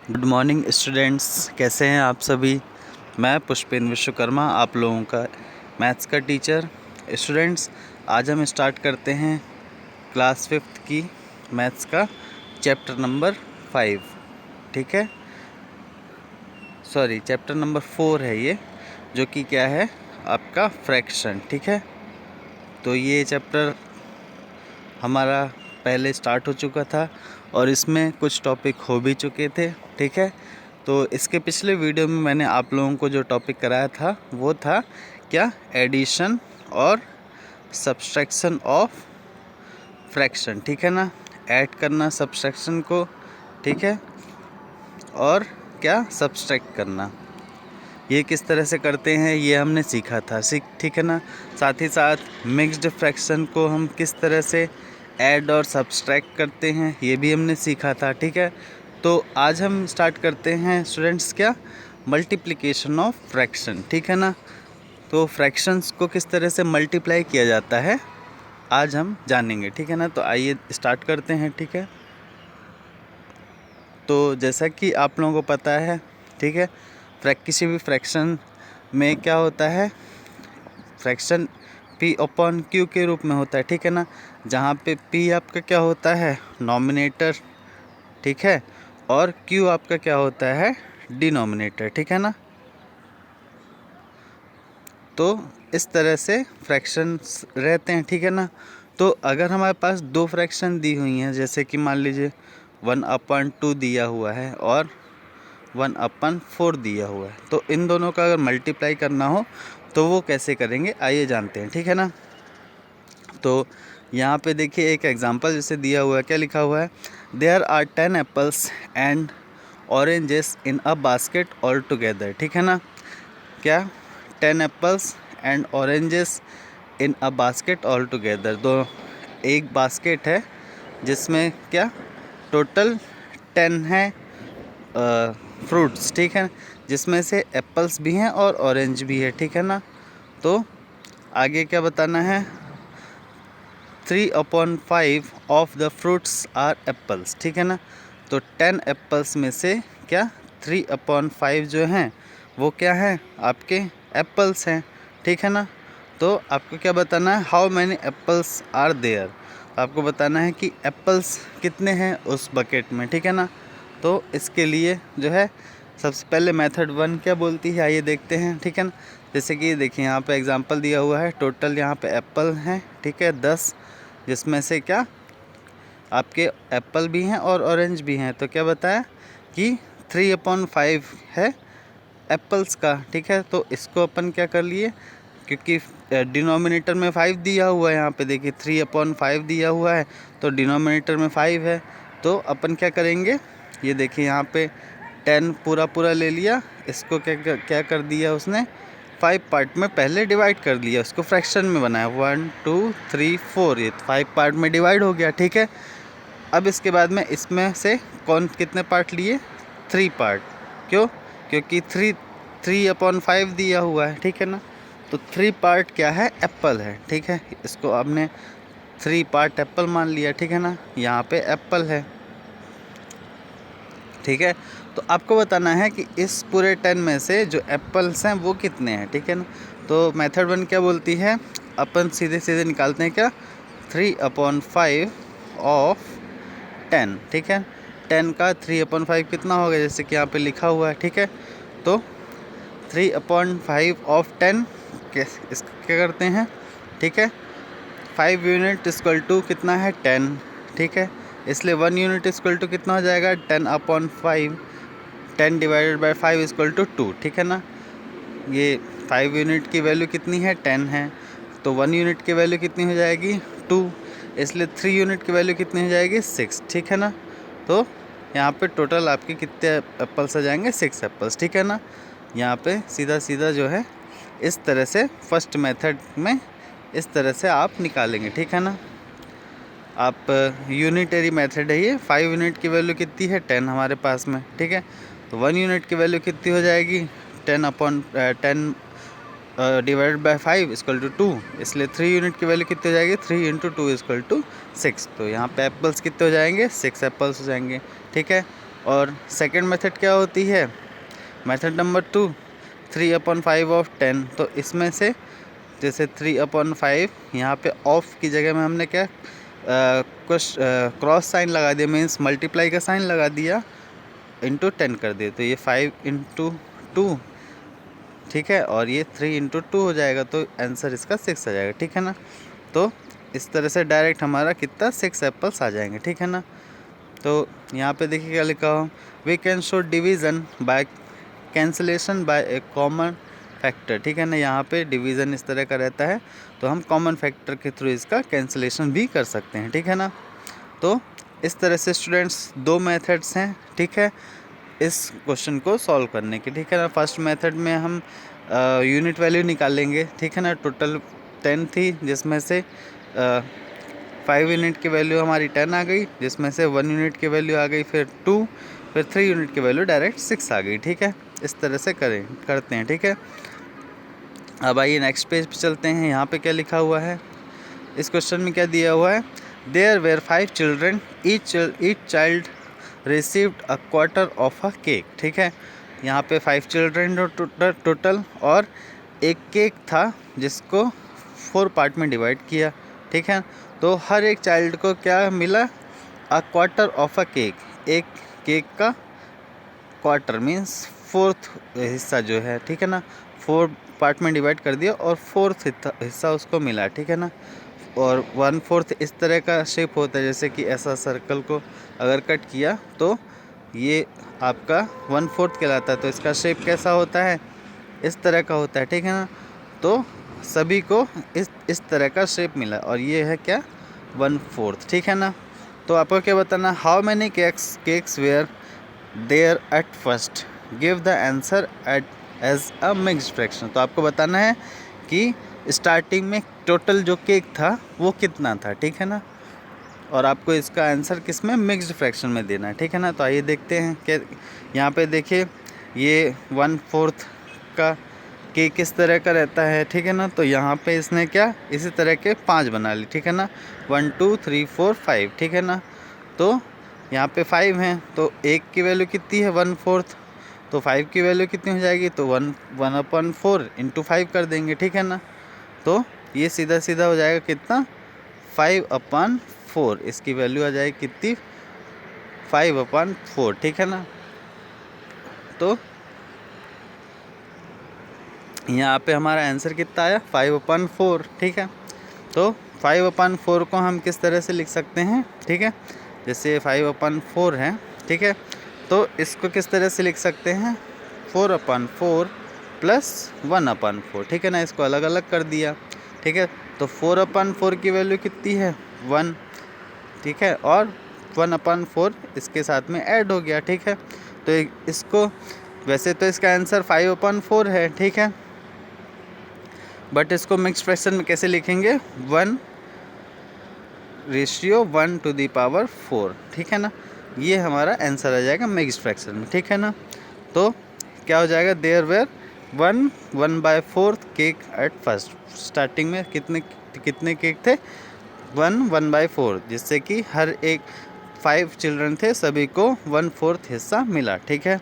Good morning students, कैसे हैं आप सभी। मैं पुष्पेंद्र विश्वकर्मा, आप लोगों का मैथ्स का टीचर। स्टूडेंट्स, आज हम स्टार्ट करते हैं क्लास 5th की मैथ्स का चैप्टर नंबर 5। ठीक है, सॉरी चैप्टर नंबर 4 है ये, जो कि क्या है आपका फ्रैक्शन। ठीक है, तो ये चैप्टर हमारा पहले स्टार्ट हो चुका था और इसमें कुछ टॉपिक हो भी चुके थे। ठीक है, तो इसके पिछले वीडियो में मैंने आप लोगों को जो टॉपिक कराया था वो था क्या, एडिशन और सब्सट्रैक्शन ऑफ फ्रैक्शन। ठीक है ना, ऐड करना सब्सट्रैक्शन को, ठीक है, और क्या, सब्सट्रैक्ट करना, ये किस तरह से करते हैं ये हमने सीखा था। ठीक है ना, साथ ही साथ मिक्स्ड फ्रैक्शन को हम किस तरह से ऐड और सब्सट्रैक्ट करते हैं ये भी हमने सीखा था। ठीक है, तो आज हम स्टार्ट करते हैं स्टूडेंट्स क्या, मल्टीप्लिकेशन ऑफ फ्रैक्शन। ठीक है ना, तो फ्रैक्शंस को किस तरह से मल्टीप्लाई किया जाता है आज हम जानेंगे। ठीक है ना, तो आइए स्टार्ट करते हैं। ठीक है, तो जैसा कि आप लोगों को पता है, ठीक है, किसी भी फ्रैक्शन में क्या होता है, फ्रैक्शन p अपॉन q के रूप में होता है। ठीक है ना, जहाँ पे p आपका क्या होता है, नॉमिनेटर, ठीक है, और q आपका क्या होता है, डिनोमिनेटर। ठीक है ना, तो इस तरह से फ्रैक्शंस रहते हैं। ठीक है ना, तो अगर हमारे पास दो फ्रैक्शन दी हुई हैं, जैसे कि मान लीजिए 1/2 दिया हुआ है और 1/4 दिया हुआ है, तो इन दोनों का अगर मल्टीप्लाई करना हो तो वो कैसे करेंगे आइए जानते हैं। ठीक है ना, तो यहाँ पे देखिए एक एग्जांपल जैसे दिया हुआ है, क्या लिखा हुआ है, there are 10 apples and oranges in a basket all together. ठीक है ना, क्या, 10 apples and oranges in a basket all together, दो एक बास्केट है जिसमें क्या टोटल 10 है फ्रूट्स। ठीक है, जिसमें से एप्पल्स भी हैं और ऑरेंज भी है। ठीक है ना, तो आगे क्या बताना है, 3/5 of the fruits are apples. ठीक है ना, तो 10 एप्पल्स में से क्या 3/5 जो हैं वो क्या हैं, आपके एप्पल्स हैं। ठीक है ना, तो आपको क्या बताना है, how many apples are there, आपको बताना है कि एप्पल्स कितने हैं उस बकेट में। ठीक है ना, तो इसके लिए जो है सबसे पहले मेथड 1 क्या बोलती है आइए देखते हैं। ठीक है ना, जैसे कि देखिए यहाँ पे एग्जांपल दिया हुआ है, टोटल यहाँ पे एप्पल हैं, ठीक है, 10, जिसमें से क्या आपके एप्पल भी हैं और ऑरेंज भी हैं। तो क्या बताया कि 3/5 है एप्पल्स का। ठीक है, तो इसको अपन क्या कर लिए, क्योंकि डिनोमिनेटर में 5 दिया हुआ है, यहाँ पे देखिए 3/5 दिया हुआ है, तो डिनोमिनेटर में 5 है, तो अपन क्या करेंगे, ये देखिए यहाँ पे 10 पूरा पूरा ले लिया, इसको क्या कर दिया उसने, 5 पार्ट में पहले डिवाइड कर लिया, उसको फ्रैक्शन में बनाया, 1 2 3 4, ये 5 पार्ट में डिवाइड हो गया। ठीक है, अब इसके बाद में इसमें से कौन कितने पार्ट लिए, 3 पार्ट, क्यों, क्योंकि 3/5 दिया हुआ है। ठीक है ना, तो 3 पार्ट क्या है, एप्पल है। ठीक है, इसको आपने 3 पार्ट एप्पल मान लिया। ठीक है ना, यहाँ पे एप्पल है। ठीक है, तो आपको बताना है कि इस पूरे 10 में से जो एप्पल्स हैं वो कितने हैं। ठीक है ना, तो मेथड 1 क्या बोलती है, अपन सीधे सीधे निकालते हैं क्या, 3/5 ऑफ 10। ठीक है, 10 का 3/5 कितना होगा, जैसे कि यहाँ पे लिखा हुआ है। ठीक है, तो 3/5 ऑफ 10 इसका क्या करते हैं, ठीक है, 5 यूनिट इक्वल टू कितना है, 10। ठीक है, इसलिए 1 यूनिट इक्वल टू कितना हो जाएगा, 10/5, 10 डिवाइडेड बाई 5 इक्वल टू 2। ठीक है ना, ये 5 यूनिट की वैल्यू कितनी है, 10 है, तो 1 यूनिट की वैल्यू कितनी हो जाएगी, 2, इसलिए 3 यूनिट की वैल्यू कितनी हो जाएगी, 6। ठीक है ना, तो यहाँ पे टोटल आपके कितने एप्पल्स आ जाएंगे, 6 एप्पल्स। ठीक है ना, यहाँ पे सीधा सीधा जो है इस तरह से फर्स्ट मेथड में इस तरह से आप निकालेंगे। ठीक है ना, आप यूनिटरी मेथड है ये, 5 यूनिट की वैल्यू कितनी है, 10 हमारे पास में। ठीक है, तो 1 यूनिट की वैल्यू कितनी हो जाएगी, 10/10 डिवाइडेड बाई 5 इक्वल टू 2, इसलिए 3 यूनिट की वैल्यू कितनी हो जाएगी, 3 × 2 इक्वल टू 6। तो यहाँ पे एप्पल्स कितने हो जाएंगे, 6 एप्पल्स हो जाएंगे। ठीक है, और सेकंड मेथड क्या होती है, मेथड नंबर 2 3/5 ऑफ 10। तो इसमें से जैसे 3/5 यहाँ पे ऑफ की जगह में हमने क्या कुछ क्रॉस साइन लगा दिया, मीन्स मल्टीप्लाई का साइन लगा दिया, इंटू 10 कर दिए, तो ये 5 इंटू 2, ठीक है, और ये 3 इंटू 2 हो जाएगा, तो आंसर इसका 6 आ जाएगा, ठीक है ना। तो इस तरह से डायरेक्ट हमारा कितना 6 एप्पल्स आ जाएंगे, ठीक है ना। तो यहाँ पे देखिए क्या लिखा हो, we can show division by cancellation by a common factor, ठीक है ना। यहाँ पे डिवीज़न इस तरह का रहता है, तो हम कॉमन फैक्टर के थ्रू इसका कैंसलेशन भी कर सकते हैं, ठीक है ना। तो इस तरह से स्टूडेंट्स 2 मेथड्स हैं, ठीक है, इस क्वेश्चन को सॉल्व करने के, ठीक है ना। फर्स्ट मेथड में हम यूनिट वैल्यू निकालेंगे, ठीक है ना। टोटल 10 थी, जिसमें से 5 यूनिट की वैल्यू हमारी 10 आ गई, जिसमें से 1 यूनिट की वैल्यू आ गई, फिर 2, फिर 3 यूनिट की वैल्यू डायरेक्ट 6 आ गई, ठीक है। इस तरह से करते हैं, ठीक है। अब आइए नेक्स्ट पेज पे चलते हैं। यहाँ पे क्या लिखा हुआ है, इस क्वेश्चन में क्या दिया हुआ है, there were 5 children, each child received a quarter of a cake, ठीक है। यहाँ पे 5 चिल्ड्रन टोटल, और एक केक था जिसको 4 पार्ट में डिवाइड किया, ठीक है। तो हर एक चाइल्ड को क्या मिला, अ क्वार्टर ऑफ अ केक, एक केक का क्वार्टर मीन्स 4th हिस्सा जो है, ठीक है ना। 4 पार्ट में डिवाइड कर दिया और 4th हिस्सा उसको मिला, ठीक है ना। और 1/4 इस तरह का शेप होता है, जैसे कि ऐसा सर्कल को अगर कट किया तो ये आपका 1/4 कहलाता है। तो इसका शेप कैसा होता है, इस तरह का होता है, ठीक है ना। तो सभी को इस तरह का शेप मिला, और ये है क्या 1/4, ठीक है ना। तो आपको क्या बताना, how many cakes were there at first, give the answer at as a mixed fraction. तो आपको बताना है कि स्टार्टिंग में टोटल जो केक था वो कितना था, ठीक है ना, और आपको इसका आंसर किस में, मिक्स्ड फ्रैक्शन में देना है, ठीक है ना। तो आइए देखते हैं कि यहाँ पे देखिए ये 1/4 का केक किस तरह का रहता है, ठीक है ना। तो यहाँ पे इसने क्या इसी तरह के 5 बना ली, ठीक है ना, 1 2 3 4 5, ठीक है ना। तो यहाँ पे 5 हैं, तो एक की वैल्यू कितनी है 1/4, तो 5 की वैल्यू कितनी हो जाएगी, तो 1/4 इंटू 5 कर देंगे, ठीक है ना। तो ये सीधा सीधा हो जाएगा कितना 5/4, इसकी वैल्यू आ जाएगी कितनी 5/4, ठीक है ना। तो यहाँ पे हमारा आंसर कितना आया 5/4, ठीक है। तो 5/4 को हम किस तरह से लिख सकते हैं, ठीक है, जैसे 5/4 है, ठीक है, तो इसको किस तरह से लिख सकते हैं 4/4 प्लस 1/4, ठीक है ना। इसको अलग अलग कर दिया, ठीक है। तो 4/4 की वैल्यू कितनी है 1, ठीक है, और 1/4 इसके साथ में ऐड हो गया, ठीक है। तो इसको वैसे तो इसका आंसर 5/4 है, ठीक है, बट इसको मिक्स फ्रैक्शन में कैसे लिखेंगे 1:1/4, ठीक है ना। ये हमारा आंसर आ जाएगा मिक्स फ्रैक्शन में, ठीक है ना। तो क्या हो जाएगा, there were 1/4 cake at first, starting में कितने केक थे 1/4, जिससे कि हर एक 5 चिल्ड्रन थे, सभी को 1/4 हिस्सा मिला, ठीक है।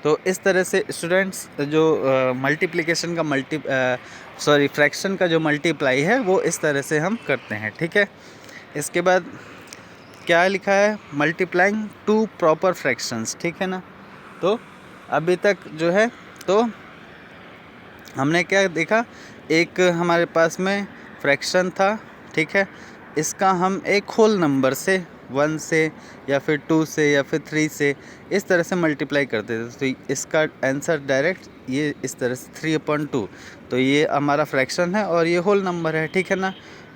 तो इस तरह से स्टूडेंट्स जो मल्टीप्लिकेशन का फ्रैक्शन का जो मल्टीप्लाई है वो इस तरह से हम करते हैं, ठीक है। इसके बाद क्या लिखा है, मल्टीप्लाइंग 2 प्रॉपर फ्रैक्शंस, ठीक है ना। तो अभी तक जो है तो हमने क्या देखा, एक हमारे पास में फ्रैक्शन था, ठीक है, इसका हम एक होल नंबर से 1 से या फिर 2 से या फिर 3 से इस तरह से मल्टीप्लाई करते थे, तो इसका आंसर डायरेक्ट ये इस तरह से 3/2, तो ये हमारा फ्रैक्शन है और ये होल नंबर है, ठीक है ना।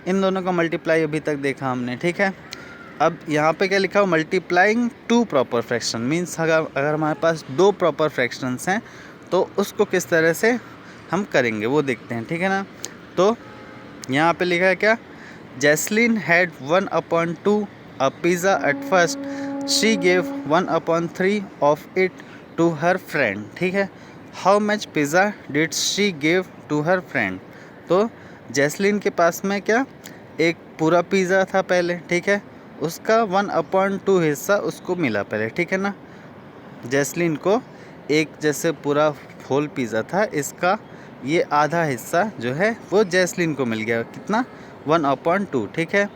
इन दोनों का मल्टीप्लाई अभी तक देखा हमने, ठीक है। अब यहाँ पे क्या लिखा हो, मल्टीप्लाइंग 2 प्रॉपर फ्रैक्शन मीन्स अगर हमारे पास 2 प्रॉपर फ्रैक्शंस हैं तो उसको किस तरह से हम करेंगे वो देखते हैं, ठीक है ना। तो यहाँ पे लिखा है क्या, Jasleen had 1/2 a pizza at first, she gave 1/3 of it to her friend, ठीक है। How much pizza did she give to her friend. तो जैस्लीन के पास में क्या एक पूरा पिज़्ज़ा था पहले, ठीक है, उसका 1/2 हिस्सा उसको मिला पहले, ठीक है ना। जैस्लीन को एक जैसे पूरा होल पिज़्ज़ा था, इसका ये आधा हिस्सा जो है वो जैस्लीन को मिल गया, कितना 1/2, ठीक है।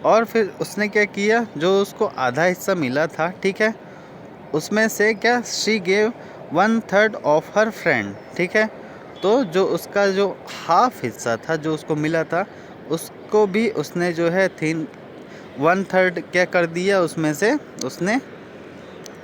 और फिर उसने क्या किया, जो उसको आधा हिस्सा मिला था, ठीक है, उसमें से क्या she gave 1/3 of her friend, ठीक है। तो जो उसका जो हाफ हिस्सा था जो उसको मिला था, उसको भी उसने जो है 1/3 क्या कर दिया, उसमें से उसने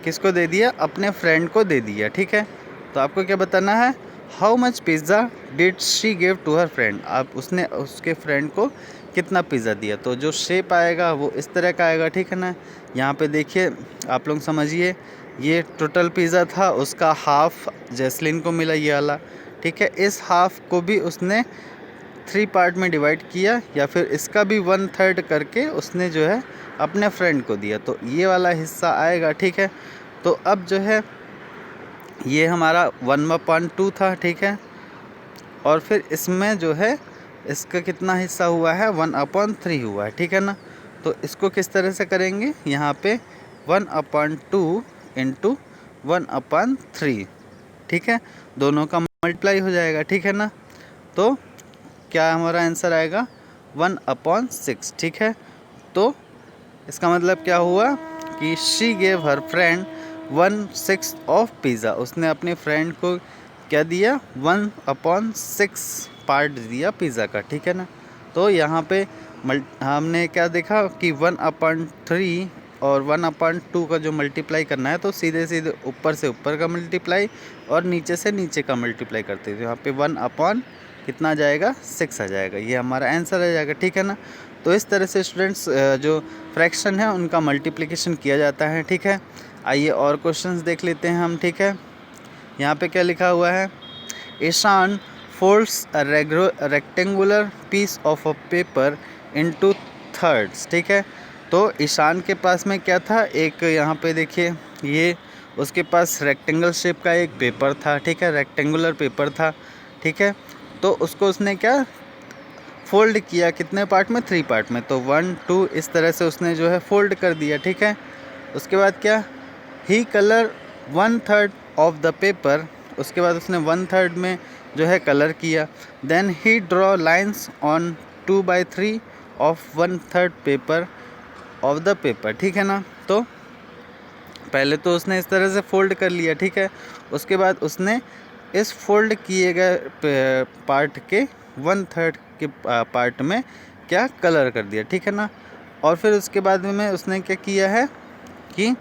किसको दे दिया, अपने फ्रेंड को दे दिया, ठीक है। तो आपको क्या बताना है, how much pizza did she give to her friend, आप उसने उसके फ्रेंड को कितना पिज़्ज़ा दिया। तो जो शेप आएगा वो इस तरह का आएगा, ठीक है ना। यहाँ पे देखिए आप लोग समझिए, ये टोटल पिज़्ज़ा था, उसका हाफ जैस्लीन को मिला ये वाला, ठीक है। इस हाफ को भी उसने 3 पार्ट में डिवाइड किया, या फिर इसका भी 1/3 करके उसने जो है अपने फ्रेंड को दिया, तो ये वाला हिस्सा आएगा, ठीक है। तो अब जो है ये हमारा 1/2 था, ठीक है। और फिर इसमें जो है इसका कितना हिस्सा हुआ है, 1/3 हुआ है, ठीक है ना। तो इसको किस तरह से करेंगे, यहाँ पे 1/2 इंटू 1/3, ठीक है, दोनों का मल्टीप्लाई हो जाएगा, ठीक है ना। तो क्या हमारा आंसर आएगा 1/6, ठीक है। तो इसका मतलब क्या हुआ कि she gave her friend 1/6 of pizza, उसने अपने फ्रेंड को क्या दिया, 1/6 पार्ट दिया पिज़्ज़ा का, ठीक है ना। तो यहाँ पे हमने क्या देखा कि 1/3 और 1/2 का जो मल्टीप्लाई करना है, तो सीधे सीधे ऊपर से ऊपर का मल्टीप्लाई और नीचे से नीचे का मल्टीप्लाई करते हैं, तो यहाँ पे 1/ कितना आ जाएगा, 6 आ जाएगा, ये हमारा आंसर आ जाएगा, ठीक है ना। तो इस तरह से स्टूडेंट्स जो फ्रैक्शन है उनका मल्टीप्लिकेशन किया जाता है, ठीक है। आइए और क्वेश्चंस देख लेते हैं हम, ठीक है। यहाँ पे क्या लिखा हुआ है, Ishan folds a rectangular piece of a paper into thirds, ठीक है। तो ईशान के पास में क्या था, एक यहाँ पे देखिए ये उसके पास रेक्टेंगल शेप का एक पेपर था, ठीक है, रेक्टेंगुलर पेपर था, ठीक है। तो उसको उसने क्या फोल्ड किया, कितने पार्ट में, 3 पार्ट में, तो 1 2 इस तरह से उसने जो है फोल्ड कर दिया, ठीक है। उसके बाद क्या, he colour 1/3 of the paper, उसके बाद उसने 1/3 में जो है कलर किया। Then he draw lines on 2/3 of 1/3 paper of the paper, ठीक है ना। तो पहले तो उसने इस तरह से फोल्ड कर लिया, ठीक है। उसके बाद उसने इस फोल्ड किए गए पार्ट के 1/3 के पार्ट में क्या कलर कर दिया, ठीक है ना। और फिर उसके बाद में उसने क्या किया है कि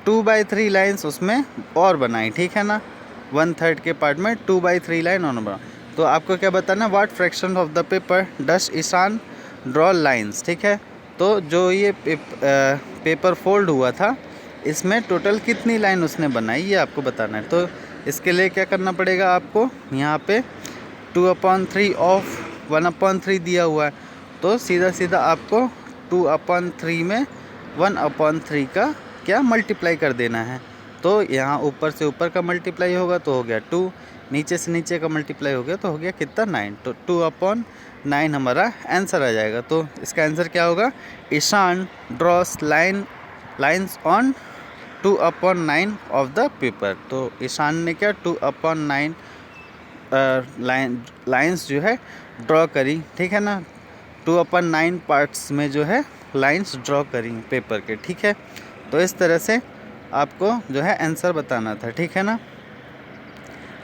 2/3 लाइन्स उसमें और बनाई, ठीक है ना। 1/3 के पार्ट में 2/3 लाइन और बना। तो आपको क्या बताना, what fraction of the paper does Ishan draw lines, ठीक है। तो जो ये पेपर फोल्ड हुआ था, इसमें टोटल कितनी लाइन उसने बनाई ये आपको बताना है। तो इसके लिए क्या करना पड़ेगा आपको, यहाँ पे 2/3 ऑफ 1/3 दिया हुआ है, तो सीधा सीधा आपको 2/3 में 1/3 का क्या मल्टीप्लाई कर देना है। तो यहाँ ऊपर से ऊपर का मल्टीप्लाई होगा तो हो गया 2, नीचे से नीचे का मल्टीप्लाई हो गया तो हो गया कितना, 9। तो 2/9 हमारा आंसर आ जाएगा। तो इसका आंसर क्या होगा, Ishan draws lines on 2/9 of the paper. तो ईशान ने क्या 2/9 लाइन्स जो है ड्रॉ करी, ठीक है ना। 2/9 पार्ट्स में जो है लाइन्स ड्रॉ करी पेपर के, ठीक है। तो इस तरह से आपको जो है आंसर बताना था, ठीक है ना।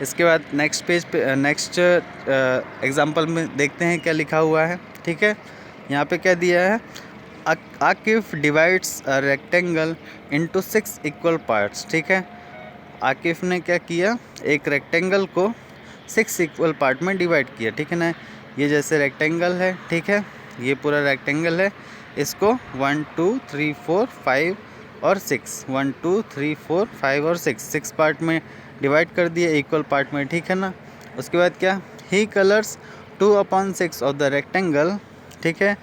इसके बाद नेक्स्ट पेज पे नेक्स्ट एग्जांपल में देखते हैं क्या लिखा हुआ है, ठीक है। यहाँ पे क्या दिया है, Akif divides a rectangle into 6 equal parts, ठीक है। आकिफ ने क्या किया, एक रेक्टेंगल को 6 इक्वल पार्ट में डिवाइड किया, ठीक है ना। ये जैसे रेक्टेंगल है, ठीक है, ये पूरा रेक्टेंगल है, इसको 1 2 3 4 5 और 6, 1 2 3 4 5 और 6 पार्ट में डिवाइड कर दिया इक्वल पार्ट में, ठीक है ना। उसके बाद क्या, he colours 2/6 of the rectangle, ठीक है।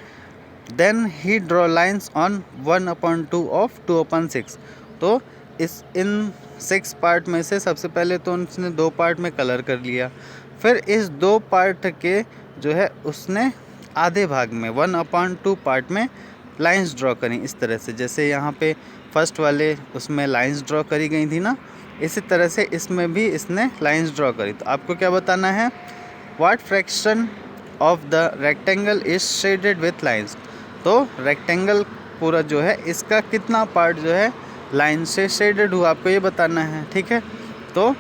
Then he draw lines on 1/2 of 2/6। तो इन 6 पार्ट में से सबसे पहले तो उसने 2 पार्ट में कलर कर लिया, फिर इस 2 पार्ट के जो है उसने आधे भाग में 1/2 पार्ट में लाइंस ड्रॉ करें इस तरह से, जैसे यहाँ पे फर्स्ट वाले उसमें लाइंस ड्रॉ करी गई थी ना, इसी तरह से इसमें भी इसने लाइंस ड्रॉ करी। तो आपको क्या बताना है, what fraction of the rectangle is shaded with lines. तो रेक्टेंगल पूरा जो है इसका कितना पार्ट जो है लाइन से शेडेड हुआ, आपको ये बताना है। ठीक है, तो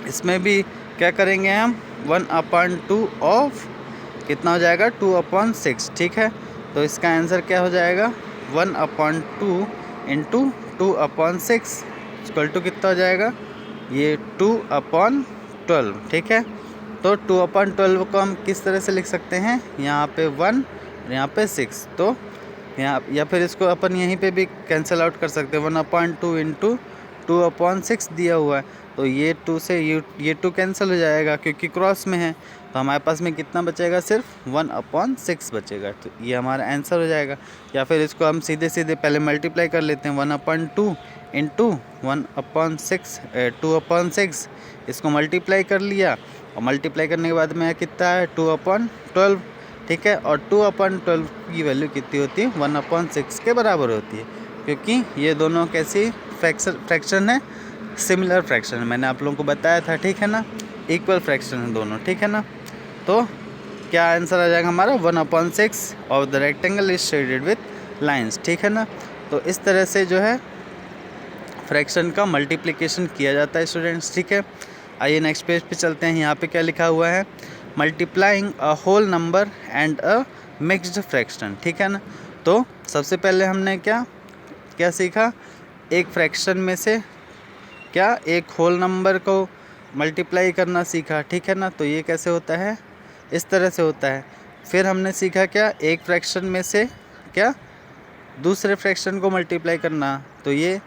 इसमें भी क्या करेंगे हम, 1/2 ऑफ कितना हो जाएगा, 2/6। ठीक है, तो इसका आंसर क्या हो जाएगा, 1/2 इंटू 2/6 इक्वल टू कितना हो जाएगा, ये 2/12। ठीक है, तो 2/12 को हम किस तरह से लिख सकते हैं, यहाँ पे 1 और यहाँ पे 6, तो यहाँ या फिर इसको अपन यहीं पे भी कैंसिल आउट कर सकते हैं, 1/2 इंटू 2/6 दिया हुआ है, तो ये 2 से ये 2 कैंसिल हो जाएगा क्योंकि क्रॉस में है, तो हमारे पास में कितना बचेगा, सिर्फ 1/6 बचेगा। तो ये हमारा आंसर हो जाएगा। या फिर इसको हम सीधे सीधे पहले मल्टीप्लाई कर लेते हैं, 1/2 इंटू 1/6 2/6, इसको मल्टीप्लाई कर लिया और मल्टीप्लाई करने के बाद में कितना है, 2/12। ठीक है, और 2/12 की वैल्यू कितनी होती है, 1/6 के बराबर होती है, क्योंकि ये दोनों कैसी फ्रैक्शन है, सिमिलर फ्रैक्शन है, मैंने आप लोगों को बताया था। ठीक है ना, इक्वल फ्रैक्शन है दोनों। ठीक है ना, तो क्या आंसर आ जाएगा हमारा, 1/6 और the rectangle is shaded with lines. ठीक है ना, तो इस तरह से जो है फ्रैक्शन का मल्टीप्लिकेशन किया जाता है स्टूडेंट्स। ठीक है, आइए नेक्स्ट पेज पे चलते हैं। यहाँ पे क्या लिखा हुआ है, multiplying a whole number and a mixed fraction. ठीक है ना, तो सबसे पहले हमने क्या क्या सीखा, एक फ्रैक्शन में से क्या एक होल नंबर को मल्टीप्लाई करना सीखा। ठीक है ना, तो ये कैसे होता है, इस तरह से होता है। फिर हमने सीखा क्या, एक फ्रैक्शन में से क्या दूसरे फ्रैक्शन को मल्टीप्लाई करना, तो ये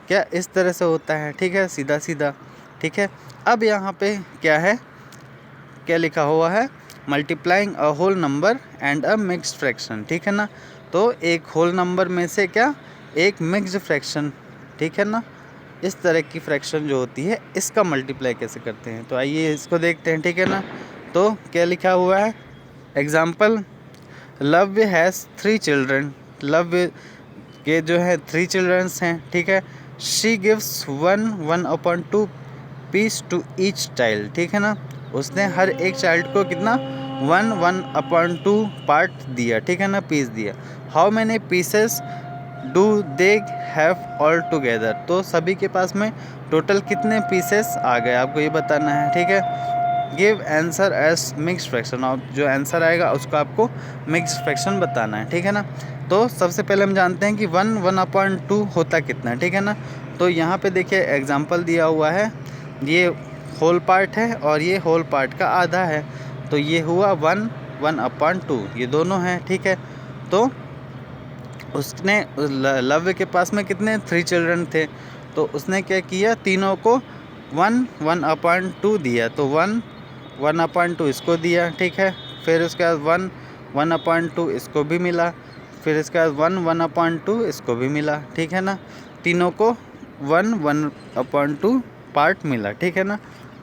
क्या इस तरह से होता है। ठीक है, सीधा सीधा। ठीक है, अब यहाँ पे क्या है, क्या लिखा हुआ है, multiplying a whole number and a mixed fraction. ठीक है ना, तो एक होल नंबर में से क्या एक मिक्स्ड फ्रैक्शन। ठीक है ना, इस तरह की फ्रैक्शन जो होती है इसका मल्टीप्लाई कैसे करते हैं, तो आइए इसको देखते हैं। ठीक है ना, तो क्या लिखा हुआ है, example, Lavya has 3 children. Lavya के जो है 3 चिल्ड्रंस हैं। ठीक है, she gives 1/2 piece to each child. ठीक है ना, उसने हर एक चाइल्ड को कितना 1/2 पार्ट दिया। ठीक है ना, पीस दिया। How many pieces do they have all together, तो सभी के पास में टोटल कितने पीसेस आ गए, आपको ये बताना है। ठीक है, give answer as mixed fraction, और जो आंसर आएगा उसको आपको मिक्स्ड फ्रैक्शन बताना है। ठीक है ना, तो सबसे पहले हम जानते हैं कि 1/2 होता कितना है। ठीक है ना, तो यहाँ पे देखिए एग्जांपल दिया हुआ है, ये होल पार्ट है और ये होल पार्ट का आधा है, तो ये हुआ 1/2, ये दोनों हैं। ठीक है, तो उसने लव्य के पास में कितने 3 चिल्ड्रन थे, तो उसने क्या किया, तीनों को 1/2 दिया, तो 1/2 इसको दिया। ठीक है, फिर उसके बाद 1/2 इसको भी मिला, फिर इसके बाद 1/2 इसको भी मिला। ठीक है ना, तीनों को 1/2 पार्ट मिला। ठीक है ना,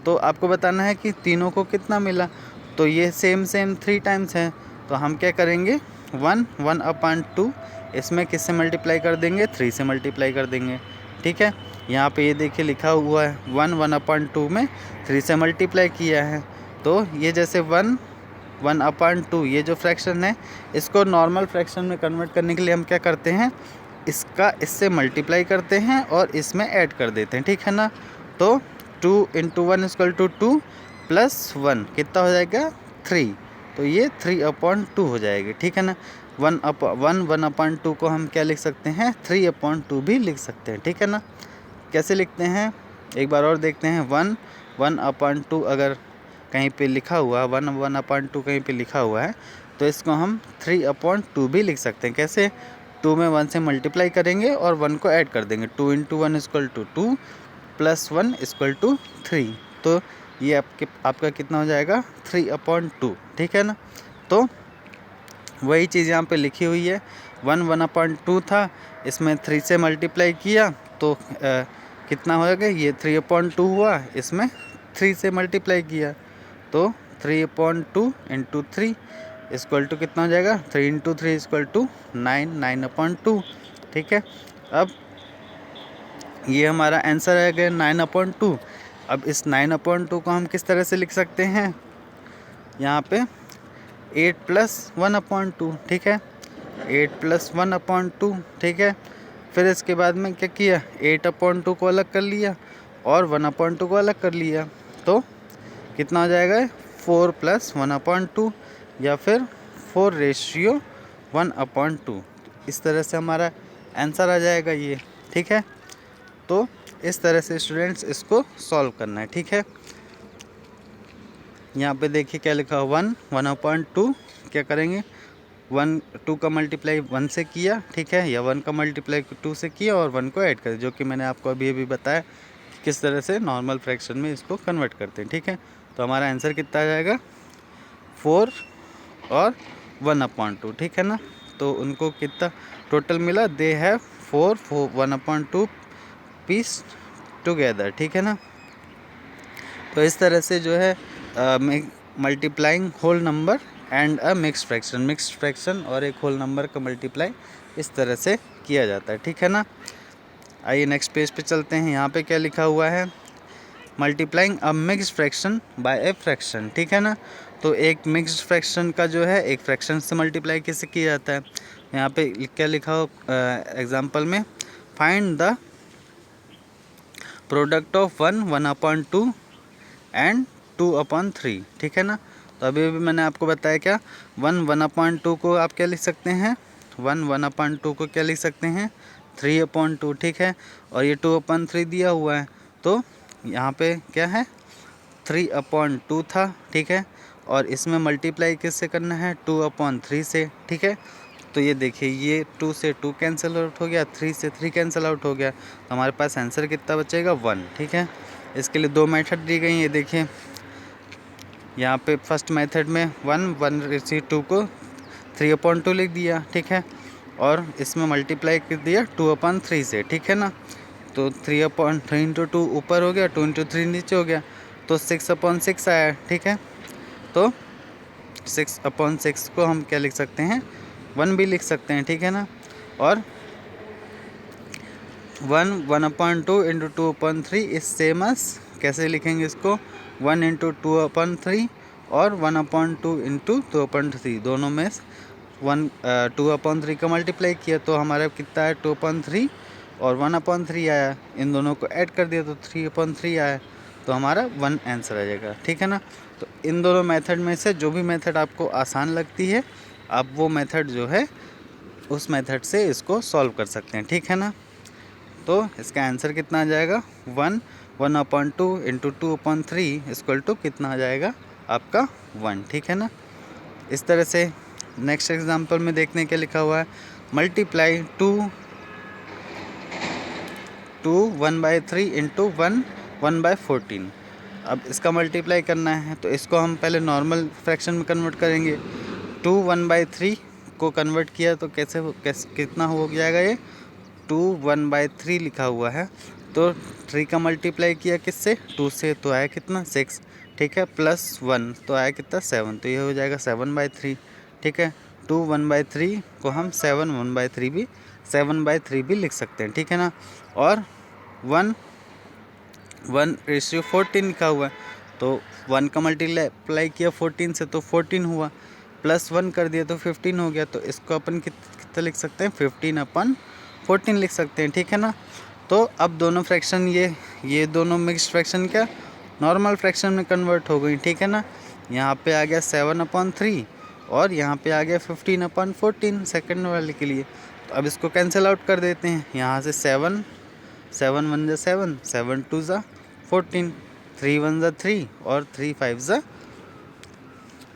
तो आपको बताना है कि तीनों को कितना मिला, तो ये सेम 3 टाइम्स है, तो हम क्या करेंगे, 1/2 इसमें किससे मल्टीप्लाई कर देंगे, 3 से मल्टीप्लाई कर देंगे। ठीक है, यहाँ पे ये देखिए लिखा हुआ है 1/2 में 3 से मल्टीप्लाई किया है, तो ये जैसे 1/2 ये जो फ्रैक्शन है इसको नॉर्मल फ्रैक्शन में कन्वर्ट करने के लिए हम क्या करते हैं, इसका इससे मल्टीप्लाई करते हैं और इसमें ऐड कर देते हैं। ठीक है ना, तो 2 × 1 = 2 + 1 कितना हो जाएगा, 3, तो ये 3/2 हो जाएगी। ठीक है ना, 1/2 को हम क्या लिख सकते हैं, 3/2 भी लिख सकते हैं। ठीक है ना, कैसे लिखते हैं, एक बार और देखते हैं। 1/2 अगर कहीं पे लिखा हुआ है, 1/2 कहीं पे लिखा हुआ है, तो इसको हम 3/2 भी लिख सकते हैं। कैसे, 2 में 1 से मल्टीप्लाई करेंगे और 1 को ऐड कर देंगे, 2 × 1 = 2 + 1 = 3, तो ये आपका कितना हो जाएगा, 3/2। ठीक है ना, तो वही चीज़ यहाँ पे लिखी हुई है, 1/2 था, इसमें 3 से मल्टीप्लाई किया तो कितना होगा, ये 3/2 हुआ, इसमें 3 से मल्टीप्लाई किया तो 3/2 × 3 इक्वल टू कितना हो जाएगा 3 इंटू 3 इक्वल टू 9, 9/2। ठीक है, अब ये हमारा आंसर आ गया 9/2। अब इस 9/2 को हम किस तरह से लिख सकते हैं, यहाँ पे 8 + 1/2। ठीक है, 8 + 1/2। ठीक है, फिर इसके बाद में क्या किया, 8/2 को अलग कर लिया और 1/2 को अलग कर लिया, तो कितना हो जाएगा 4 + 1/2 या फिर 4:1/2। इस तरह से हमारा आंसर आ जाएगा ये। ठीक है, तो इस तरह से स्टूडेंट्स इसको सॉल्व करना है। ठीक है, यहाँ पे देखिए क्या लिखा, 1/2 क्या करेंगे, 2 का मल्टीप्लाई 1 से किया। ठीक है, या 1 का मल्टीप्लाई 2 से किया और 1 को ऐड कर, जो कि मैंने आपको अभी बताया कि किस तरह से नॉर्मल फ्रैक्शन में इसको कन्वर्ट करते हैं। ठीक है, तो हमारा आंसर कितना आ जाएगा 4 और 1/2। ठीक है ना, तो उनको कितना टोटल मिला, दे हैव 1/2 पीस टुगेदर। ठीक है ना, तो इस तरह से जो है multiplying whole number and a mixed fraction और एक होल नंबर का मल्टीप्लाई इस तरह से किया जाता है। ठीक है ना, आइए नेक्स्ट पेज पे चलते हैं। यहाँ पे क्या लिखा हुआ है, multiplying a mixed fraction by a fraction. ठीक है ना, तो एक मिक्स्ड फ्रैक्शन का जो है एक फ्रैक्शन से मल्टीप्लाई कैसे किया जाता है, यहाँ पे क्या लिखा हो एग्जाम्पल में, find the product of 1/2 and 2/3। ठीक है ना, तो अभी भी मैंने आपको बताया क्या, 1/2 को आप क्या लिख सकते हैं, 1/2 को क्या लिख सकते हैं 3/2। ठीक है, और ये 2/3 दिया हुआ है, तो यहाँ पे क्या है 3/2 था। ठीक है, और इसमें मल्टीप्लाई किससे करना है 2/3 से। ठीक है, तो ये देखिए ये 2 से 2 कैंसिल आउट हो गया, 3 से 3 कैंसिल आउट हो गया, तो हमारे पास आंसर कितना बचेगा 1। ठीक है, इसके लिए 2 मेथड दी गई है। देखिए यहाँ पे फर्स्ट मेथड में 1/2 को 3/2 लिख दिया। ठीक है, और इसमें मल्टीप्लाई कर दिया 2/3 से। ठीक है ना, तो 3/3 इंटू 2 ऊपर हो गया, 2 इंटू 3 नीचे हो गया, तो 6/6 आया। ठीक है, तो 6/6 को हम क्या लिख सकते हैं 1 भी लिख सकते हैं। ठीक है ना, और 1/2 इंटू 2/3 इस सेम एस, कैसे लिखेंगे इसको 1 इंटू 2/3 और 1/2 इंटू 2/3, दोनों में 2/3 का मल्टीप्लाई किया तो हमारा कितना है 2/3 और 1/3 आया, इन दोनों को ऐड कर दिया तो 3/3 आया, तो हमारा 1 आंसर आ जाएगा। ठीक है ना, तो इन दोनों मेथड में से जो भी मेथड आपको आसान लगती है आप वो मेथड जो है उस मेथड से इसको सॉल्व कर सकते हैं। ठीक है ना, तो इसका आंसर कितना आ जाएगा 1/2 इंटू 2/3 इक्वल टू कितना आ जाएगा आपका 1। ठीक है ना, इस तरह से नेक्स्ट एग्जांपल में देखने के लिखा हुआ है, मल्टीप्लाई 2 1/3 इंटू 1/14। अब इसका मल्टीप्लाई करना है तो इसको हम पहले नॉर्मल फ्रैक्शन में कन्वर्ट करेंगे। 2 1/3 को कन्वर्ट किया तो कैसे कितना हो जाएगा, ये 2 1/3 लिखा हुआ है, तो 3 का मल्टीप्लाई किया किससे 2 से, तो आया कितना 6। ठीक है, प्लस 1 तो आया कितना 7, तो ये हो जाएगा 7/3। ठीक है, 2 1/3 को हम 7/3 भी लिख सकते हैं। ठीक है ना, और 1:14 लिखा हुआ है, तो 1 का मल्टीप्लाई किया 14 से तो 14 हुआ, प्लस 1 कर दिया तो 15 हो गया, तो इसको अपन कितना लिख सकते हैं 15/14 लिख सकते हैं। ठीक है ना, तो अब दोनों फ्रैक्शन ये दोनों मिक्स्ड फ्रैक्शन क्या नॉर्मल फ्रैक्शन में कन्वर्ट हो गई। ठीक है ना, यहाँ पे आ गया 7/3 और यहाँ पे आ गया 15/14 सेकंड वाले के लिए, तो अब इसको कैंसिल आउट कर देते हैं। यहाँ से 7 7 1 7, 7 2 14, 3 1 3 और 3 5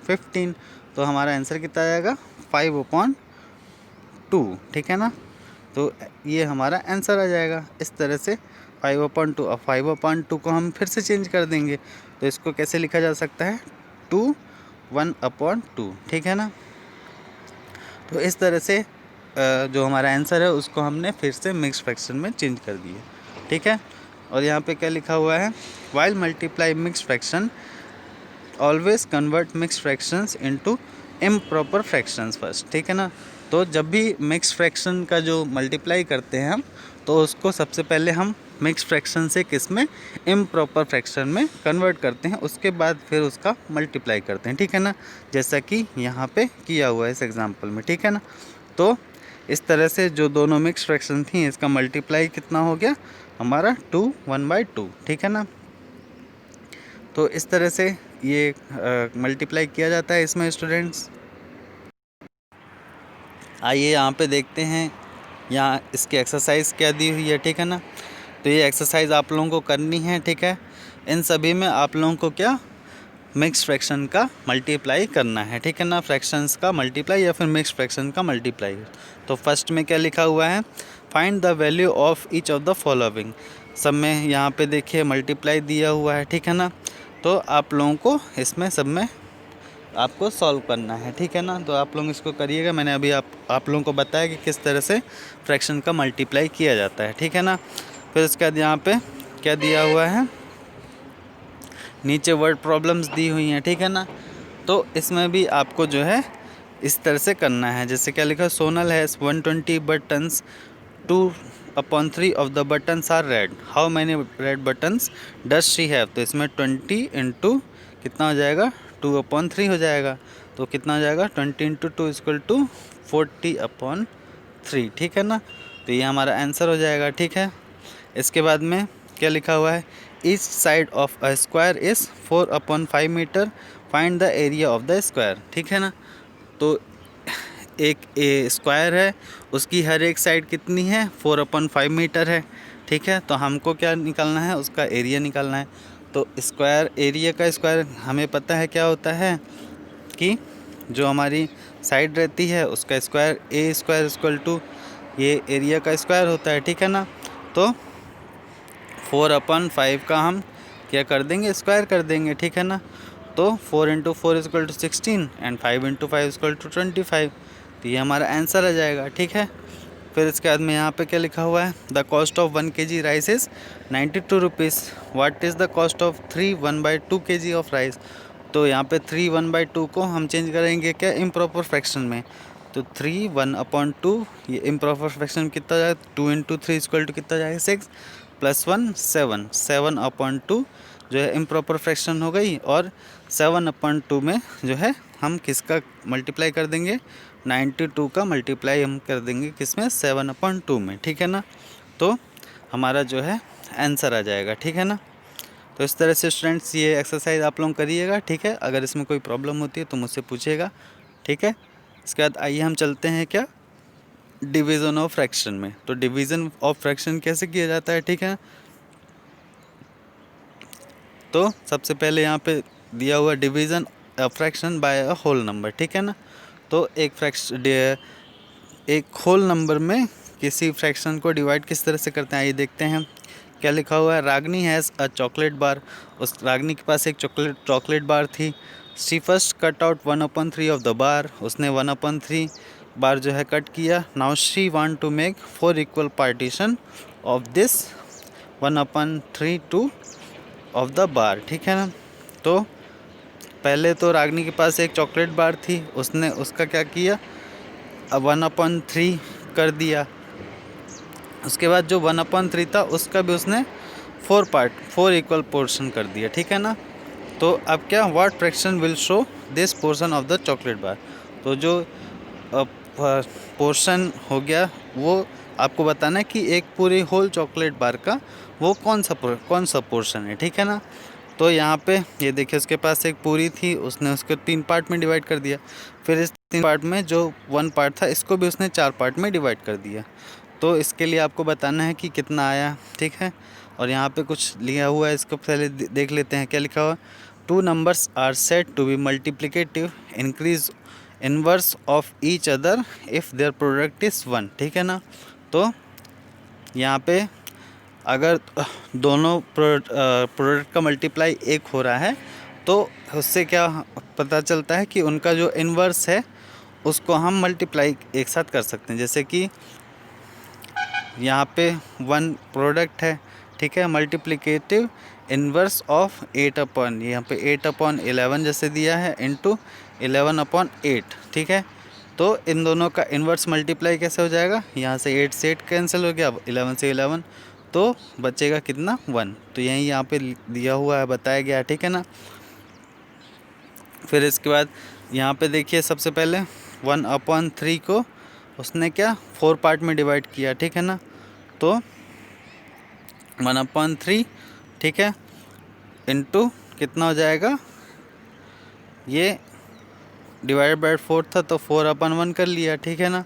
15, तो हमारा आंसर कितना आएगा 5/2। ठीक है ना, तो ये हमारा आंसर आ जाएगा इस तरह से 5/2। अब 5/2 को हम फिर से चेंज कर देंगे, तो इसको कैसे लिखा जा सकता है 2 1/2। ठीक है ना, तो इस तरह से जो हमारा आंसर है उसको हमने फिर से मिक्स फ्रैक्शन में चेंज कर दिया। ठीक है, और यहाँ पे क्या लिखा हुआ है, while multiply mix fraction always convert mix fractions into improper fractions first, ठीक है ना। तो जब भी मिक्स फ्रैक्शन का जो मल्टीप्लाई करते हैं हम, तो उसको सबसे पहले हम मिक्स फ्रैक्शन से किस में, इम्प्रॉपर फ्रैक्शन में कन्वर्ट करते हैं, उसके बाद फिर उसका मल्टीप्लाई करते हैं, ठीक है ना, जैसा कि यहाँ पे किया हुआ है इस एग्जांपल में, ठीक है ना। तो इस तरह से जो दोनों मिक्स फ्रैक्शन थी, इसका मल्टीप्लाई कितना हो गया हमारा 2 1/2, ठीक है ना। तो इस तरह से ये मल्टीप्लाई किया जाता है इसमें स्टूडेंट्स। आइए यहाँ पे देखते हैं, यहाँ इसकी एक्सरसाइज क्या दी हुई है, ठीक है ना। तो ये एक्सरसाइज आप लोगों को करनी है, ठीक है। इन सभी में आप लोगों को क्या, मिक्स फ्रैक्शन का मल्टीप्लाई करना है, ठीक है ना। फ्रैक्शंस का मल्टीप्लाई या फिर मिक्स फ्रैक्शन का मल्टीप्लाई। तो फर्स्ट में क्या लिखा हुआ है, find the value of each of the following. सब में यहाँ पे देखिए मल्टीप्लाई दिया हुआ है, ठीक है ना। तो आप लोगों को इसमें सब में आपको सॉल्व करना है, ठीक है ना। तो आप लोग इसको करिएगा, मैंने अभी आप लोगों को बताया कि किस तरह से फ्रैक्शन का मल्टीप्लाई किया जाता है, ठीक है ना। फिर उसके बाद यहाँ पे क्या दिया हुआ है, नीचे वर्ड प्रॉब्लम्स दी हुई हैं, ठीक है ना। तो इसमें भी आपको जो है इस तरह से करना है, जैसे क्या लिखा है, Sonal has 120 buttons, 2/3 of the buttons are red, how many red buttons does she have. तो इसमें 20 इंटू कितना हो जाएगा, 2/3 हो जाएगा। तो कितना हो जाएगा, 20 इंटू 2 इक्वल टू 40/3, ठीक है ना। तो ये हमारा आंसर हो जाएगा, ठीक है। इसके बाद में क्या लिखा हुआ है, each side of a square is 4/5 metre, find the area of the square, ठीक है ना। तो एक स्क्वायर है, उसकी हर एक साइड कितनी है, 4/5 मीटर है, ठीक है। तो हमको क्या निकालना है, उसका एरिया निकालना है। तो स्क्वायर, एरिया का स्क्वायर हमें पता है क्या होता है, कि जो हमारी साइड रहती है उसका square, a square equal to ये एरिया का स्क्वायर होता है, ठीक है ना। तो 4/5 का हम क्या कर देंगे, स्क्वायर कर देंगे, ठीक है ना। तो 4 into 4 equal to 16 and 5 into 5 equal to 25। तो ये हमारा आंसर आ जाएगा, ठीक है। फिर इसके बाद में यहाँ पे क्या लिखा हुआ है, the cost of 1 kg rice is 92 rupees, what is the cost of 3 1/2 kg of rice. तो यहाँ पे 3 1/2 को हम चेंज करेंगे क्या, इम्प्रॉपर फ्रैक्शन में। तो 3 1/2 ये इम्प्रॉपर फ्रैक्शन कितना जाएगा, 2 इंटू 3 इक्वल टू कितना जाएगा, 6 + 1 7, 7/2 जो है इम्प्रॉपर फ्रैक्शन हो गई। और 7/2 में जो है हम किसका मल्टीप्लाई कर देंगे, 92 का मल्टीप्लाई हम कर देंगे किस में, 7/2 में, ठीक है ना। तो हमारा जो है आंसर आ जाएगा, ठीक है ना। तो इस तरह से स्टूडेंट्स ये एक्सरसाइज आप लोग करिएगा, ठीक है। अगर इसमें कोई प्रॉब्लम होती है तो मुझसे पूछिएगा, ठीक है। इसके बाद आइए हम चलते हैं क्या, डिवीज़न ऑफ फ्रैक्शन में। तो डिवीज़न ऑफ फ्रैक्शन कैसे किया जाता है, ठीक है। तो सबसे पहले यहाँ पे दिया हुआ division fraction by a whole number, ठीक है ना। तो एक होल नंबर में किसी फ्रैक्शन को डिवाइड किस तरह से करते हैं, आइए देखते हैं। क्या लिखा हुआ है, रागनी हैज़ अ चॉकलेट बार, उस रागनी के पास एक चॉकलेट बार थी। She first cut out 1/3 of the bar, उसने 1/3 बार जो है कट किया। Now she want to make 4 equal partition of this 1/3 to of the bar, ठीक है ना। तो पहले तो रागनी के पास एक चॉकलेट बार थी, उसने उसका क्या किया, अब 1/3 कर दिया। उसके बाद जो 1/3 था उसका भी उसने 4 इक्वल पोर्शन कर दिया, ठीक है ना। तो अब क्या, what fraction will show this portion of the chocolate bar. तो जो पोर्शन हो गया वो आपको बताना है कि एक पूरी होल चॉकलेट बार का वो कौन सा पोर्शन है, ठीक है ना। तो यहाँ पे ये देखिए, उसके पास एक पूरी थी, उसने उसको 3 पार्ट में डिवाइड कर दिया। फिर इस 3 पार्ट में जो 1 पार्ट था इसको भी उसने 4 पार्ट में डिवाइड कर दिया। तो इसके लिए आपको बताना है कि कितना आया, ठीक है। और यहाँ पे कुछ लिखा हुआ है, इसको पहले देख लेते हैं क्या लिखा हुआ। 2 numbers are said to be multiplicative, increase inverse of each other if their product is 1, ठीक है ना। तो यहाँ पे अगर दोनों प्रोडक्ट का मल्टीप्लाई 1 हो रहा है तो उससे क्या पता चलता है कि उनका जो इन्वर्स है उसको हम मल्टीप्लाई एक साथ कर सकते हैं। जैसे कि यहाँ पे 1 प्रोडक्ट है, ठीक है, मल्टीप्लिकेटिव इन्वर्स ऑफ 8 अपॉन, यहाँ पे 8/11 जैसे दिया है, इनटू 11/8, ठीक है। तो इन दोनों का इन्वर्स मल्टीप्लाई कैसे हो जाएगा, यहाँ से 8 से 8 कैंसिल हो गया, अब 11 से 11, तो बचेगा कितना 1। तो यही यहाँ पे दिया हुआ है, बताया गया है, ठीक है ना। फिर इसके बाद यहाँ पे देखिए सबसे पहले 1/3 को उसने क्या 4 पार्ट में डिवाइड किया, ठीक है ना। तो 1/3, ठीक है, इनटू कितना हो जाएगा, ये डिवाइड बाय 4 था तो 4/1 कर लिया, ठीक है ना।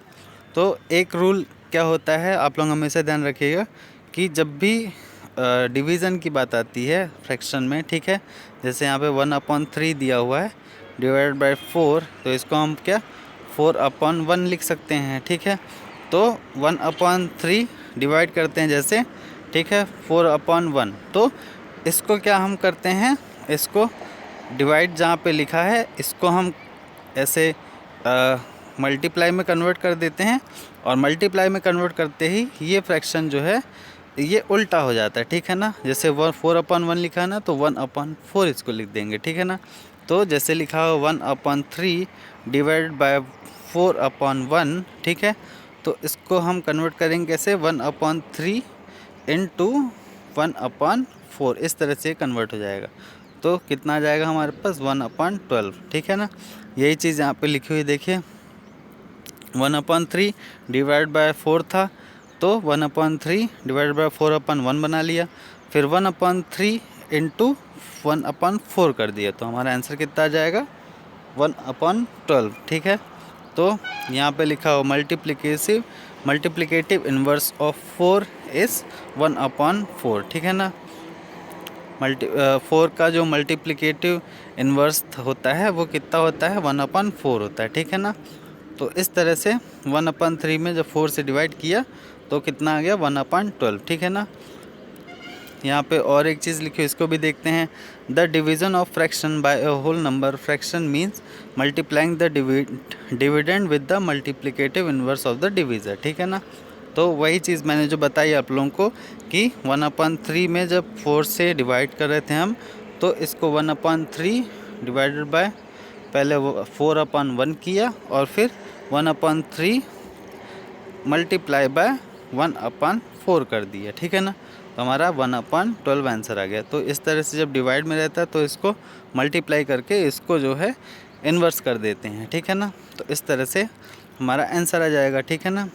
तो एक रूल क्या होता है, आप लोग हमेशा ध्यान रखिएगा कि जब भी डिवीज़न की बात आती है फ्रैक्शन में, ठीक है, जैसे यहाँ पे 1/3 दिया हुआ है डिवाइड बाय 4, तो इसको हम क्या 4/1 लिख सकते हैं, ठीक है। तो 1/3 डिवाइड करते हैं जैसे, ठीक है, 4/1, तो इसको क्या हम करते हैं, इसको डिवाइड जहाँ पे लिखा है इसको हम ऐसे मल्टीप्लाई में कन्वर्ट कर देते हैं, और मल्टीप्लाई में कन्वर्ट करते ही ये फ्रैक्शन जो है ये उल्टा हो जाता है, ठीक है ना। जैसे 4/1 लिखा है ना, तो 1/4 इसको लिख देंगे, ठीक है ना। तो जैसे लिखा हो 1/3 डिवाइड बाय 4/1, ठीक है, तो इसको हम कन्वर्ट करेंगे कैसे 1/3 इंटू 1/4, इस तरह से कन्वर्ट हो जाएगा। तो कितना आ जाएगा हमारे पास 1/12, ठीक है ना। यही चीज़ यहाँ पे लिखी हुई देखिए, 1/3 डिवाइड बाय 4 था, तो 1/3 डिवाइड बाय 4/1 बना लिया, फिर 1/3 इंटू 1/4 कर दिया, तो हमारा आंसर कितना आ जाएगा 1/12, ठीक है। तो यहाँ पे लिखा हो मल्टीप्लिकेटिव इन्वर्स ऑफ 4 इज़ 1/4, ठीक है ना। 4 का जो मल्टीप्लिकेटिव इन्वर्स होता है वो कितना होता है 1/4 होता है, ठीक है ना। तो इस तरह से 1/3 में जब 4 से डिवाइड किया तो कितना आ गया 1/12, ठीक है ना। यहाँ पे और एक चीज़ लिखी, इसको भी देखते हैं। The division of fraction by a whole number fraction means multiplying the dividend with the multiplicative inverse of the divisor, ठीक है ना। तो वही चीज़ मैंने जो बताई आप लोगों को कि 1/3 में जब 4 से डिवाइड कर रहे थे हम, तो इसको 1/3 डिवाइडेड बाय पहले 4/1 किया, और फिर 1/3 मल्टीप्लाई बाय 1/4 कर दिया, ठीक है ना। तो हमारा 1/12 आंसर आ गया। तो इस तरह से जब डिवाइड में रहता है तो इसको मल्टीप्लाई करके इसको जो है इन्वर्स कर देते हैं, ठीक है ना। तो इस तरह से हमारा आंसर आ जाएगा, ठीक है ना।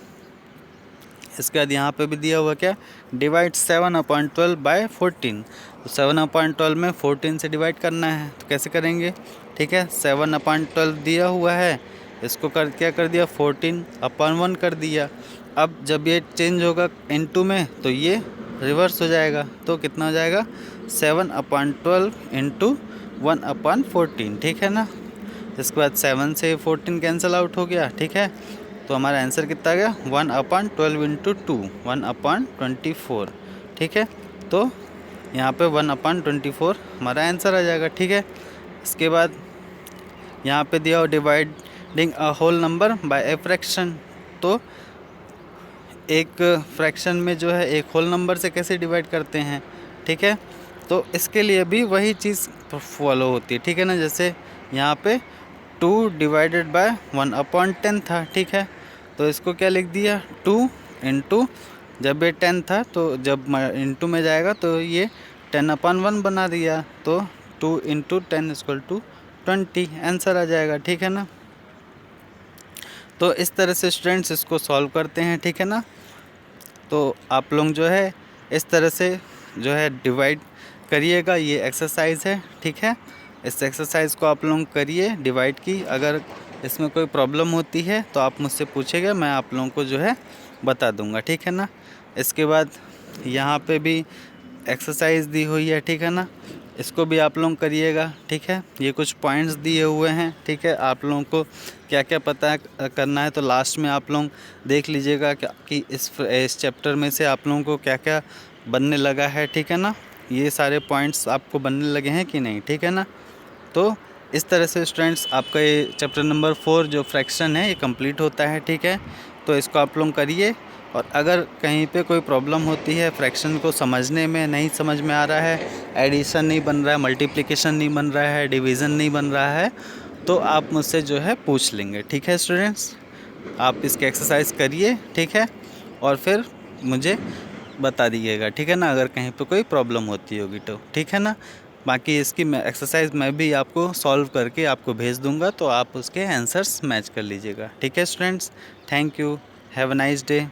इसके बाद यहाँ पे भी दिया हुआ क्या, डिवाइड 7/12 बाय 14, तो 7/12 में 14 से डिवाइड करना है, तो कैसे करेंगे, ठीक है। 7/12 दिया हुआ है, इसको क्या कर दिया 14/1 कर दिया। अब जब ये चेंज होगा इनटू में तो ये रिवर्स हो जाएगा, तो कितना हो जाएगा 7/12 इंटू 1/14, ठीक है ना। इसके बाद 7 से 14 कैंसिल आउट हो गया, ठीक है। तो हमारा आंसर कितना आ गया 1/12 इंटू 2, 1/24, ठीक है। तो यहाँ पे 1/24 हमारा आंसर आ जाएगा, ठीक है। इसके बाद यहाँ पे दिया हो dividing a whole number by a fraction, तो एक फ्रैक्शन में जो है एक होल नंबर से कैसे डिवाइड करते हैं, ठीक है। तो इसके लिए भी वही चीज़ फॉलो होती है, ठीक है ना। जैसे यहाँ पे 2 डिवाइडेड बाय 1/10 था, ठीक है, तो इसको क्या लिख दिया 2 इंटू, जब ये 10 था तो जब इंटू में जाएगा तो ये 10/1 बना दिया, तो 2 इंटू 10 इक्वल टू 20 आंसर आ जाएगा, ठीक है ना। तो इस तरह से स्टूडेंट्स इसको सॉल्व करते हैं, ठीक है ना। तो आप लोग जो है इस तरह से जो है डिवाइड करिएगा, ये एक्सरसाइज है, ठीक है। इस एक्सरसाइज को आप लोग करिए डिवाइड की। अगर इसमें कोई प्रॉब्लम होती है तो आप मुझसे पूछेगा, मैं आप लोगों को जो है बता दूंगा, ठीक है ना। इसके बाद यहाँ पे भी एक्सरसाइज दी हुई है, ठीक है ना, इसको भी आप लोग करिएगा, ठीक है। ये कुछ पॉइंट्स दिए हुए हैं, ठीक है। आप लोगों को क्या क्या पता करना है तो लास्ट में आप लोग देख लीजिएगा कि इस चैप्टर में से आप लोगों को क्या क्या बनने लगा है, ठीक है ना। ये सारे पॉइंट्स आपको बनने लगे हैं कि नहीं, ठीक है ना। तो इस तरह से स्टूडेंट्स आपका ये चैप्टर नंबर 4 जो फ्रैक्शन है ये कंप्लीट होता है, ठीक है। तो इसको आप लोग करिए, और अगर कहीं पे कोई प्रॉब्लम होती है फ्रैक्शन को समझने में, नहीं समझ में आ रहा है, एडिशन नहीं बन रहा है, मल्टीप्लिकेशन नहीं बन रहा है, डिवीज़न नहीं बन रहा है, तो आप मुझसे जो है पूछ लेंगे। ठीक है स्टूडेंट्स, आप इसके एक्सरसाइज करिए, ठीक है, और फिर मुझे बता दीजिएगा, ठीक है ना, अगर कहीं पे कोई प्रॉब्लम होती होगी तो, ठीक है ना। बाकी इसकी मैं एक्सरसाइज मैं भी आपको सॉल्व करके आपको भेज दूंगा, तो आप उसके आंसर्स मैच कर लीजिएगा। ठीक है students, thank you, have a nice day.